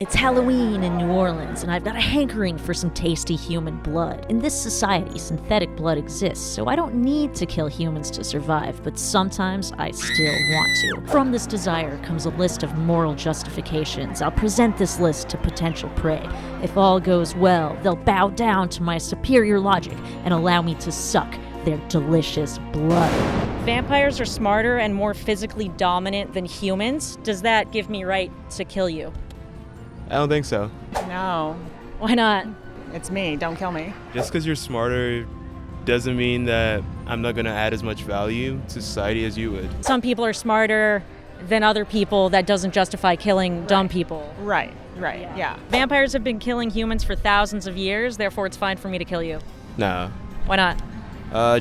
It's Halloween in New Orleans, and I've got a hankering for some tasty human blood. In this society, synthetic blood exists, so I don't need to kill humans to survive, but sometimes I still want to. From this desire comes a list of moral justifications. I'll present this list to potential prey. If all goes well, they'll bow down to my superior logic and allow me to suck their delicious blood. Vampires are smarter and more physically dominant than humans. Does that give me right to kill you? I don't think so. No, Why not? it's me. Don't kill me. Just because you're smarter doesn't mean that I'm not going to add as much value to society as you would. Some people are smarter than other people. That doesn't justify killing dumb people. Right, yeah. Vampires have been killing humans for thousands of years, therefore it's fine for me to kill you. No. Why not?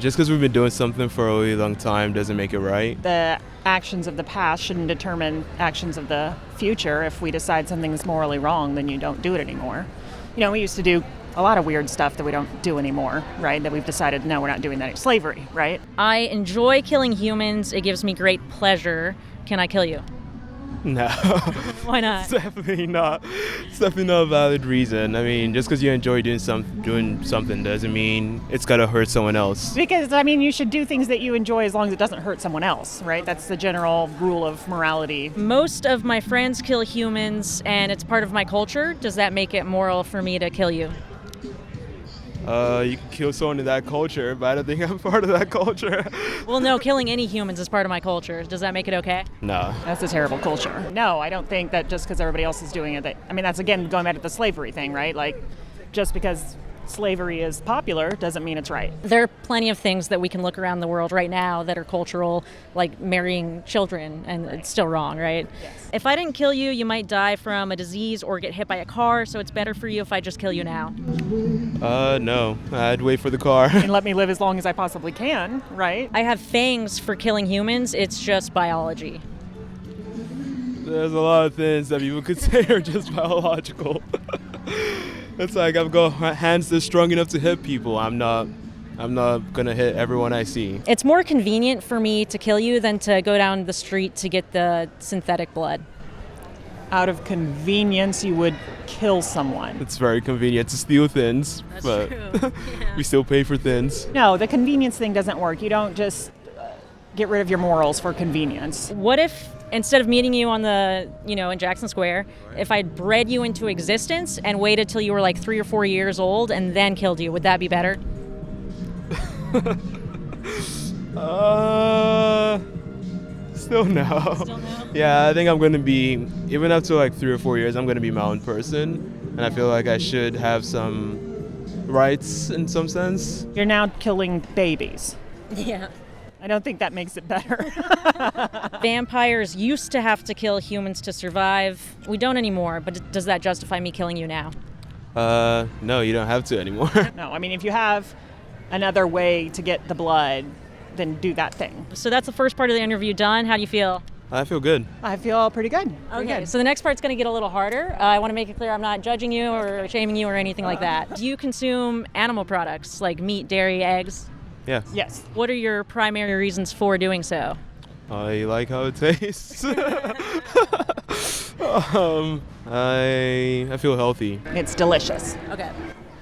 Just because we've been doing something for a really long time doesn't make it right. The actions of the past shouldn't determine actions of the future. If we decide something's morally wrong, then you don't do it anymore. You know, we used to do a lot of weird stuff that we don't do anymore, right? That we've decided, no, we're not doing that. Slavery, right? I enjoy killing humans. It gives me great pleasure. Can I kill you? No. Why not? It's definitely not. It's definitely not a valid reason. I mean, just because you enjoy doing something doesn't mean it's got to hurt someone else. Because, I mean, you should do things that you enjoy as long as it doesn't hurt someone else, right? That's the general rule of morality. Most of my friends kill humans, and it's part of my culture. Does that make it moral for me to kill you? You can kill someone in that culture, but I don't think I'm part of that culture. Well, no, killing any humans is part of my culture. Does that make it okay? No. That's a terrible culture. No, I don't think that just because everybody else is doing it, that's again going back to the slavery thing, right? Like, just because slavery is popular doesn't mean it's right. There are plenty of things that we can look around the world right now that are cultural, like marrying children, and it's still wrong, right? Yes. If I didn't kill you, you might die from a disease or get hit by a car, so it's better for you if I just kill you now. No. I'd wait for the car. And let me live as long as I possibly can, right? I have fangs for killing humans. It's just biology. There's a lot of things that people could say are just biological. It's like I've got hands that's strong enough to hit people. I'm not gonna hit everyone I see. It's more convenient for me to kill you than to go down the street to get the synthetic blood. Out of convenience, you would kill someone. It's very convenient to steal things, but we still pay for things. No, the convenience thing doesn't work. You don't just get rid of your morals for convenience. What if instead of meeting you on in Jackson Square, if I'd bred you into existence and waited till you were like 3 or 4 years old and then killed you, would that be better? Still no. Still no? Yeah, I think I'm gonna be, even up to like 3 or 4 years, I'm gonna be my own person, and I feel like I should have some rights in some sense. You're now killing babies. Yeah. I don't think that makes it better. Vampires used to have to kill humans to survive. We don't anymore, but does that justify me killing you now? No, you don't have to anymore. No, I mean, if you have another way to get the blood, then do that thing. So that's the first part of the interview done. How do you feel? I feel good. I feel pretty good. Okay, so the next part's going to get a little harder. I want to make it clear I'm not judging you or shaming you or anything like that. Do you consume animal products like meat, dairy, eggs? Yeah. Yes. What are your primary reasons for doing so? I like how it tastes. I feel healthy. It's delicious. Okay.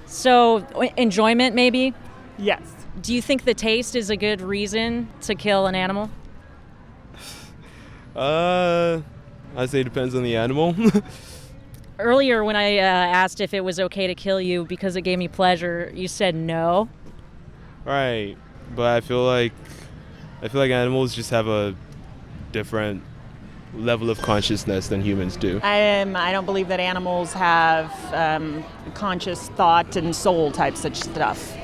So enjoyment, maybe? Yes. Do you think the taste is a good reason to kill an animal? I'd say it depends on the animal. Earlier when I asked if it was okay to kill you because it gave me pleasure, you said no. Right, but I feel like animals just have a different level of consciousness than humans do. I don't believe that animals have conscious thought and soul type such stuff.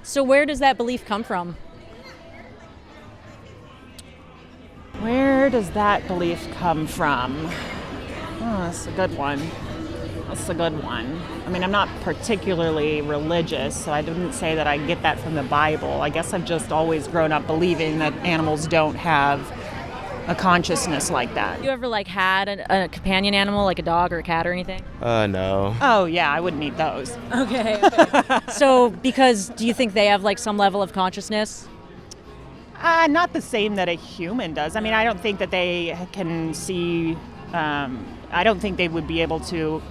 So where does that belief come from? Where does that belief come from? Oh, that's a good one. I mean, I'm not particularly religious, so I didn't say that I get that from the Bible. I guess I've just always grown up believing that animals don't have a consciousness like that. You ever had a companion animal like a dog or a cat or anything? No. Oh, yeah, I wouldn't eat those. Okay. So do you think they have some level of consciousness? Not the same that a human does. I mean, I don't think that they can see I don't think they would be able to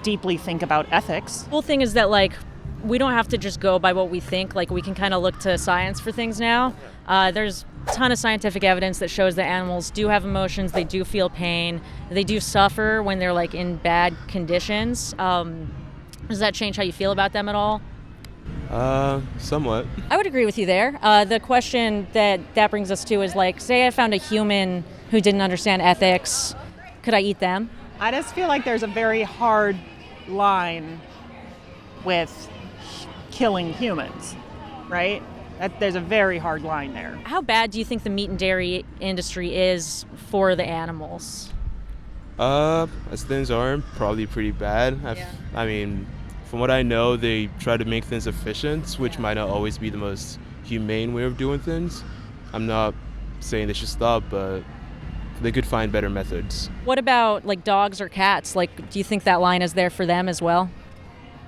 deeply think about ethics. The whole thing is that, like, we don't have to just go by what we think. Like, we can kind of look to science for things now. There's a ton of scientific evidence that shows that animals do have emotions, they do feel pain, they do suffer when they're, like, in bad conditions. Does that change how you feel about them at all? Somewhat. I would agree with you there. The question that brings us to is, like, say I found a human who didn't understand ethics, could I eat them? I just feel like there's a very hard line with killing humans, right? There's a very hard line there. How bad do you think the meat and dairy industry is for the animals? As things are, probably pretty bad. I mean, from what I know, they try to make things efficient, which might not always be the most humane way of doing things. I'm not saying they should stop, but they could find better methods. What about, like, dogs or cats? Like, do you think that line is there for them as well?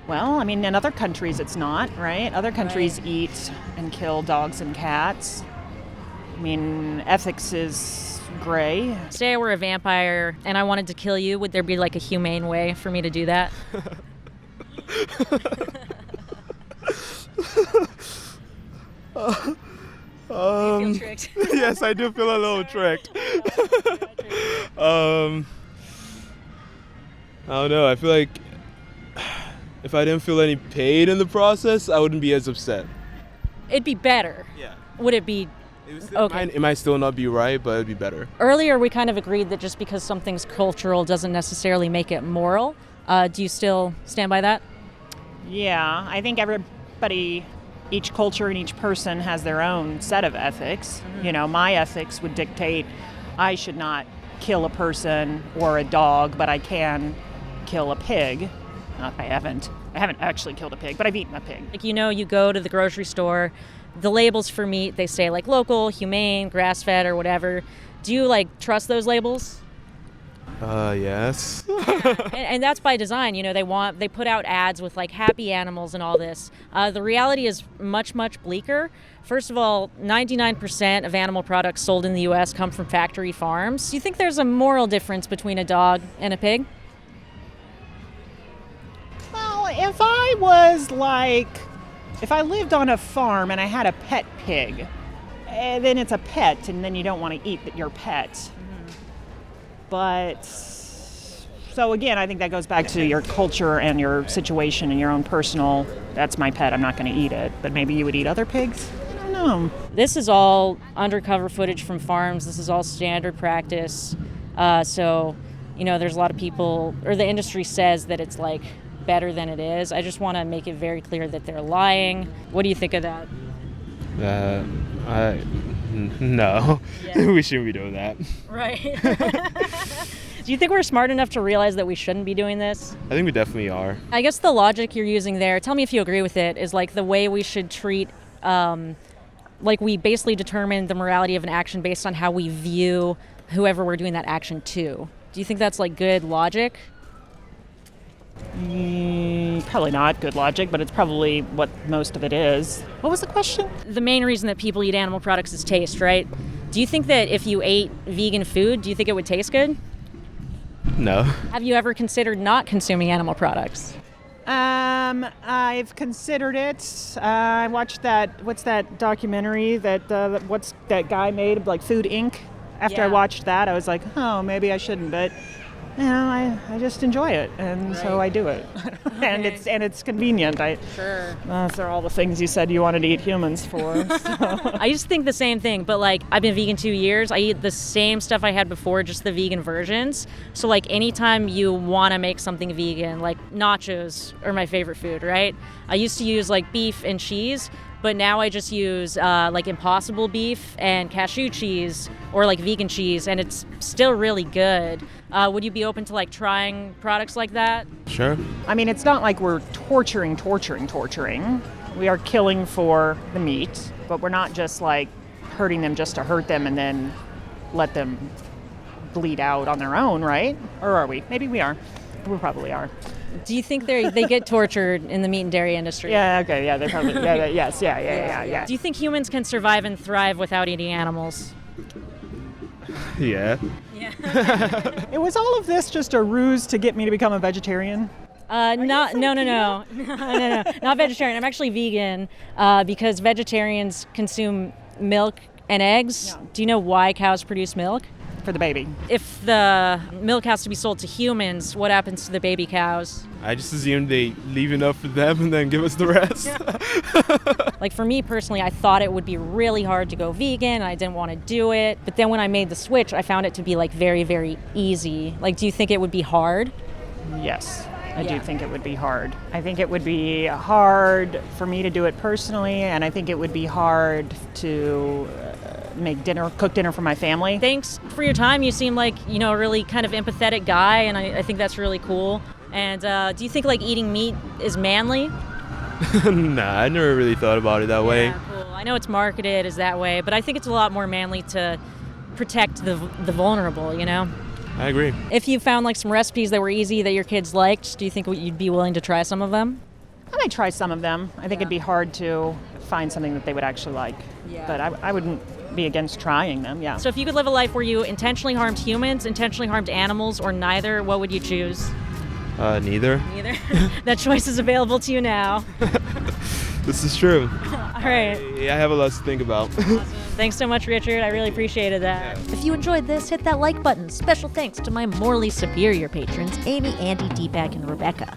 Well, I mean, in other countries it's not, right? Other countries eat and kill dogs and cats. I mean, ethics is gray. Say I were a vampire and I wanted to kill you, would there be, like, a humane way for me to do that? You feel tricked? Yes, I do feel a little tricked. I don't know. I feel like if I didn't feel any pain in the process, I wouldn't be as upset. It'd be better. Yeah. Would it be? Okay. It might still not be right, but it'd be better. Earlier, we kind of agreed that just because something's cultural doesn't necessarily make it moral. Do you still stand by that? Yeah, I think everybody, each culture and each person has their own set of ethics. Mm-hmm. You know, my ethics would dictate I should not kill a person or a dog, but I can kill a pig. I haven't actually killed a pig, but I've eaten a pig. Like, you know, you go to the grocery store, the labels for meat, they say, like, local, humane, grass-fed, or whatever. Do you, like, trust those labels? Yes. and that's by design. You know, they put out ads with, like, happy animals and all this. The reality is much, much bleaker. First of all, 99% of animal products sold in the U.S. come from factory farms. Do you think there's a moral difference between a dog and a pig? Well, if I lived on a farm and I had a pet pig, then it's a pet, and then you don't want to eat your pet. Mm-hmm. But, so again, I think that goes back to your culture and your situation and your own personal, that's my pet, I'm not going to eat it. But maybe you would eat other pigs? I don't know. This is all undercover footage from farms. This is all standard practice. So, you know, there's a lot of people, or the industry says that it's, like, better than it is. I just want to make it very clear that they're lying. What do you think of that? No. Yeah. We shouldn't be doing that. Right. Do you think we're smart enough to realize that we shouldn't be doing this? I think we definitely are. I guess the logic you're using there, tell me if you agree with it, is like the way we should treat, like we basically determine the morality of an action based on how we view whoever we're doing that action to. Do you think that's, like, good logic? Probably not good logic, but it's probably what most of it is. What was the question? The main reason that people eat animal products is taste, right? Do you think that if you ate vegan food, do you think it would taste good? No. Have you ever considered not consuming animal products? I've considered it. I watched what's that documentary that what's that guy made, like Food Inc.? After I watched that, I was like, oh, maybe I shouldn't, but you know, I just enjoy it, and so I do it. and it's convenient. Sure. Those are all the things you said you wanted to eat humans for. So. I used to think the same thing, but, like, I've been vegan 2 years. I eat the same stuff I had before, just the vegan versions. So, like, anytime you want to make something vegan, like nachos are my favorite food, right? I used to use, like, beef and cheese, but now I just use, like, Impossible beef and cashew cheese or, like, vegan cheese, and it's still really good. Would you be open to, like, trying products like that? Sure. I mean, it's not like we're torturing. We are killing for the meat, but we're not just, like, hurting them just to hurt them and then let them bleed out on their own, right? Or are we? Maybe we are. We probably are. Do you think they get tortured in the meat and dairy industry? Yeah, okay, yeah, they probably, yes. Do you think humans can survive and thrive without eating animals? Yeah. Was all of this just a ruse to get me to become a vegetarian? No, not vegetarian. I'm actually vegan because vegetarians consume milk and eggs. Yeah. Do you know why cows produce milk? For the baby. If the milk has to be sold to humans, what happens to the baby cows? I just assumed they leave enough for them and then give us the rest. Like for me personally, I thought it would be really hard to go vegan. I didn't want to do it. But then when I made the switch, I found it to be like very, very easy. Like, do you think it would be hard? Yes. I Yeah. do think it would be hard. I think it would be hard for me to do it personally, and I think it would be hard to cook dinner for my family. Thanks for your time. You seem like, a really kind of empathetic guy, and I think that's really cool. And do you think like eating meat is manly? Nah, I never really thought about it that way. Yeah, cool. I know it's marketed as that way, but I think it's a lot more manly to protect the vulnerable, I agree. If you found like some recipes that were easy that your kids liked, do you think you'd be willing to try some of them? I might try some of them. I think it'd be hard to find something that they would actually like. Yeah. But I wouldn't be against trying them, yeah. So if you could live a life where you intentionally harmed humans, intentionally harmed animals, or neither, what would you choose? Neither. Neither. That choice is available to you now. This is true. All right. I have a lot to think about. Thanks so much, Richard. I really appreciated that. If you enjoyed this, hit that like button. Special thanks to my morally superior patrons, Amy, Andy, Deepak, and Rebecca.